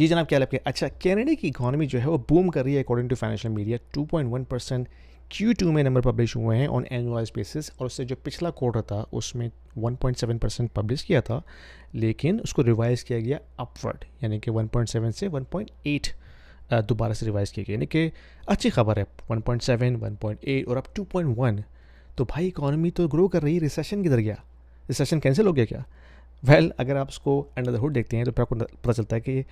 जी जनाब, क्या लगता है? अच्छा, कनाडा की इकॉनमी जो है वो बूम कर रही है according to financial media. 2.1% Q2 में नंबर पब्लिश हुए हैं ऑन एनुअलाइज बेसिस, और उससे जो पिछला क्वार्टर था उसमें 1.7% पब्लिश किया था, लेकिन उसको रिवाइज किया गया अपवर्ड, यानी कि 1.7 से 1.8 दोबारा से रिवाइज किया गया, यानी कि अच्छी खबर है। 1.7, 1.8 और अब 2.1। तो भाई इकॉनमी तो ग्रो कर रही है, रिसेशन किधर गया? रिसेशन कैंसिल हो गया क्या? अगर आप उसको अंडर द हुड देखते हैं तो फिर आपको पता चलता है कि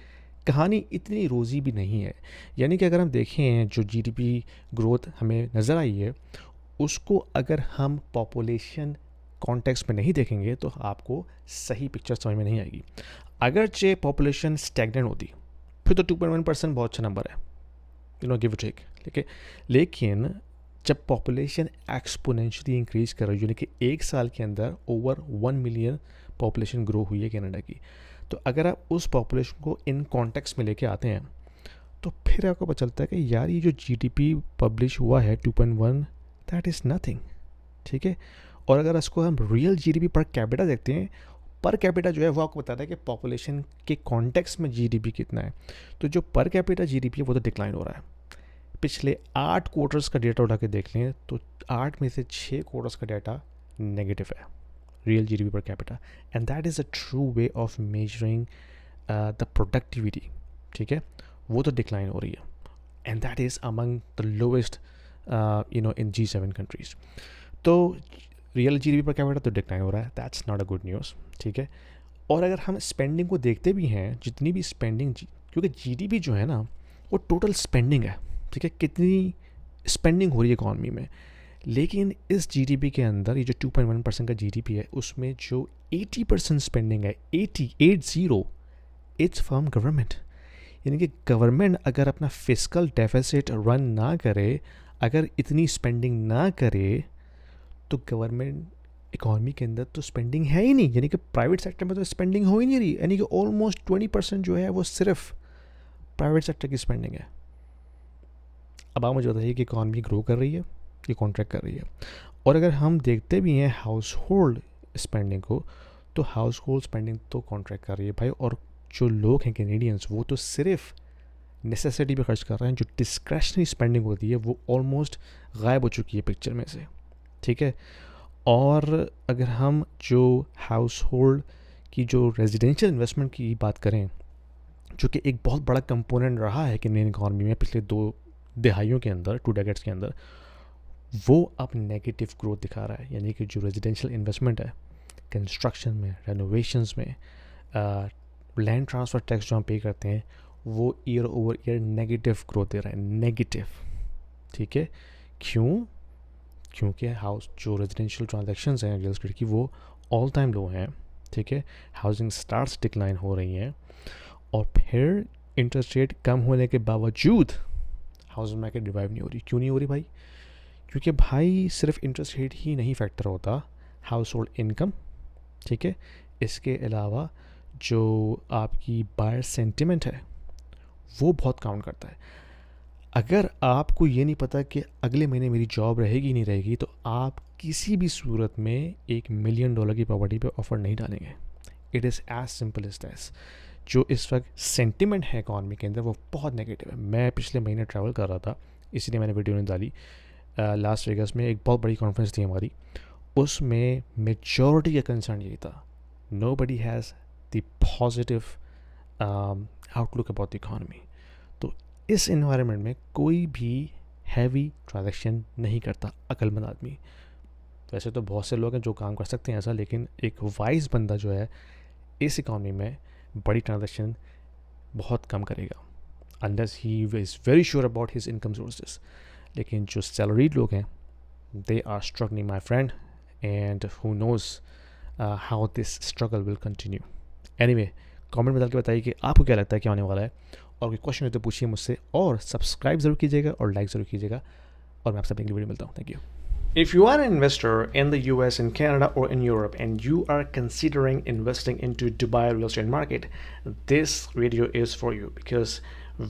कहानी इतनी रोज़ी भी नहीं है। यानी कि अगर हम देखें जो जीडीपी ग्रोथ हमें नज़र आई है, उसको अगर हम पॉपुलेशन कॉन्टेक्स्ट में नहीं देखेंगे तो आपको सही पिक्चर समझ में नहीं आएगी। अगरचे पॉपुलेशन स्टैग्नेंट होती फिर तो 2.1% बहुत अच्छा नंबर है, गिव टेक। लेकिन जब पॉपुलेशन एक्सपोनेंशियली इंक्रीज कर रही है, यानी कि एक साल के अंदर ओवर 1 मिलियन पॉपुलेशन ग्रो हुई है कनाडा की, तो अगर आप उस पॉपुलेशन को इन कॉन्टेक्स्ट में लेके आते हैं तो फिर आपको पता चलता है कि यार ये जो जीडीपी पब्लिश हुआ है 2.1, दैट इज़ नथिंग। ठीक है। और अगर इसको हम रियल जीडीपी पर कैपिटा देखते हैं, पर कैपिटा जो है वो आपको बताता है कि पॉपुलेशन के कॉन्टेक्स्ट में जीडीपी कितना है। तो जो पर कैपिटा जीडीपी है वो तो डिक्लाइन हो रहा है। पिछले 8 क्वार्टर्स का डेटा उठा के देख लें तो 8 में से 6 क्वार्टर्स का डाटा नेगेटिव है, real GDP per capita, and that is a true way of measuring the productivity. ठीक है, वो तो डिक्लाइन हो रही है, and that is among the lowest in G7 countries. तो रियल जीडीपी पर कैपिटा तो डिक्लाइन हो रहा है, that's not a good news. ठीक है। और अगर हम स्पेंडिंग को देखते भी हैं, जितनी भी स्पेंडिंग, क्योंकि जीडीपी जो है ना वो टोटल स्पेंडिंग है। ठीक है, कितनी स्पेंडिंग हो रही है इकॉनमी में, लेकिन इस जीडीपी के अंदर ये जो 2.1% का जीडीपी है उसमें जो 80% स्पेंडिंग है, 80, इट्स फ्रॉम गवर्नमेंट। यानी कि गवर्नमेंट अगर अपना फिस्कल डेफिसिट रन ना करे, अगर इतनी स्पेंडिंग ना करे, तो गवर्नमेंट इकॉनमी के अंदर तो स्पेंडिंग है ही नहीं। यानी कि प्राइवेट सेक्टर में तो स्पेंडिंग हो ही नहीं रही, यानी कि ऑलमोस्ट 20% जो है वो सिर्फ प्राइवेट सेक्टर की स्पेंडिंग है। अब आप मुझे बताइए कि इकॉनमी ग्रो कर रही है कि कॉन्ट्रैक्ट कर रही है? और अगर हम देखते भी हैं हाउस होल्ड स्पेंडिंग को, तो हाउस होल्ड स्पेंडिंग तो कॉन्ट्रैक्ट कर रही है भाई। और जो लोग हैं कैनेडियंस, वो तो सिर्फ नेसेसिटी पे खर्च कर रहे हैं। जो डिस्क्रेशनरी स्पेंडिंग होती है वो ऑलमोस्ट गायब हो चुकी है पिक्चर में से। ठीक है। और अगर हम जो हाउस होल्ड की जो रेजिडेंशियल इन्वेस्टमेंट की बात करें, जो कि एक बहुत बड़ा कंपोनेंट रहा है कैनेडियन इकॉनमी में पिछले 2 दहाइयों के अंदर, 2 डेकेड्स के अंदर, वो अब नेगेटिव ग्रोथ दिखा रहा है। यानी कि जो रेजिडेंशियल इन्वेस्टमेंट है कंस्ट्रक्शन में, रेनोवेशंस में, लैंड ट्रांसफ़र टैक्स जो हम पे करते हैं, वो year over year negative growth दे रहा है, नेगेटिव। ठीक है। क्यों? क्योंकि हाउस जो रेजिडेंशियल ट्रांजैक्शंस हैं रियल एस्टेट की, वो ऑल टाइम लो हैं। ठीक है। हाउसिंग स्टार्ट्स डिक्लाइन हो रही हैं, और फिर इंटरेस्ट रेट कम होने के बावजूद हाउसिंग मार्केट रिवाइव नहीं हो रही। क्यों नहीं हो रही भाई? क्योंकि भाई सिर्फ इंटरेस्ट रेट ही नहीं फैक्टर होता, हाउस होल्ड इनकम। ठीक है। इसके अलावा जो आपकी बायर सेंटिमेंट है वो बहुत काउंट करता है। अगर आपको ये नहीं पता कि अगले महीने मेरी जॉब रहेगी नहीं रहेगी, तो आप किसी भी सूरत में $1 मिलियन की प्रॉपर्टी पे ऑफर नहीं डालेंगे। It is as simple as that. जो इस वक्त सेंटिमेंट है इकॉनमी के अंदर वो बहुत नेगेटिव है। मैं पिछले महीने ट्रैवल कर रहा था, इसीलिए मैंने वीडियो नहीं डाली। लास वेगास में एक बहुत बड़ी कॉन्फ्रेंस थी हमारी, उसमें मेजॉरिटी का कंसर्न यही था, nobody has the positive outlook about the economy. तो इस इन्वायरमेंट में कोई भी हैवी ट्रांजैक्शन नहीं करता अक्लमंद आदमी। वैसे तो बहुत से लोग हैं जो काम कर सकते हैं ऐसा, लेकिन एक वाइज बंदा जो है इस इकॉनमी में बड़ी ट्रांजैक्शन बहुत कम करेगा, unless he is very sure about his income sources. लेकिन जो सैलरीड लोग हैं, they are struggling my friend, and who knows how this struggle will continue. Anyway, comment में डाल के बताइए कि आपको क्या लगता है क्या होने वाला है, और कोई क्वेश्चन हो तो पूछिए मुझसे, और सब्सक्राइब ज़रूर कीजिएगा और लाइक ज़रूर कीजिएगा, और मैं आपसे अगली वीडियो मिलता हूँ। Thank you. If you are an investor in the US, in Canada, or in Europe, and you are considering investing into Dubai real estate market, this video is for you, because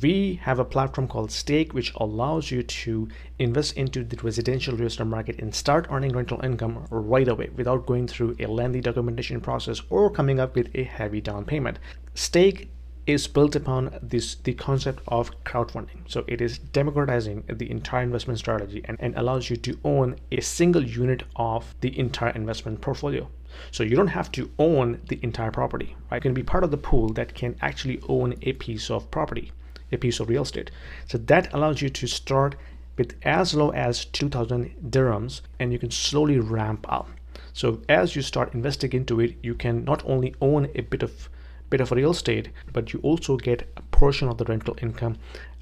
we have a platform called Stake, which allows you to invest into the residential real estate market and start earning rental income right away without going through a lengthy documentation process or coming up with a heavy down payment. Stake is built upon the concept of crowdfunding. So it is democratizing the entire investment strategy and allows you to own a single unit of the entire investment portfolio. So you don't have to own the entire property, right? You can be part of the pool that can actually own a piece of property, a piece of real estate. So that allows you to start with as low as 2,000 dirhams, and you can slowly ramp up. So as you start investing into it, you can not only own a bit of real estate, but you also get a portion of the rental income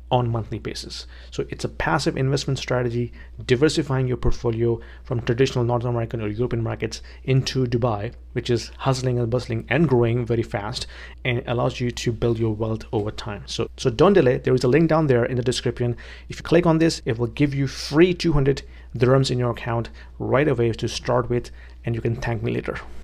on monthly basis. So it's a passive investment strategy, diversifying your portfolio from traditional North American or European markets into Dubai, which is hustling and bustling and growing very fast, and allows you to build your wealth over time. So don't delay. There is a link down there in the description. If you click on this, it will give you free 200 dirhams in your account right away to start with, and you can thank me later.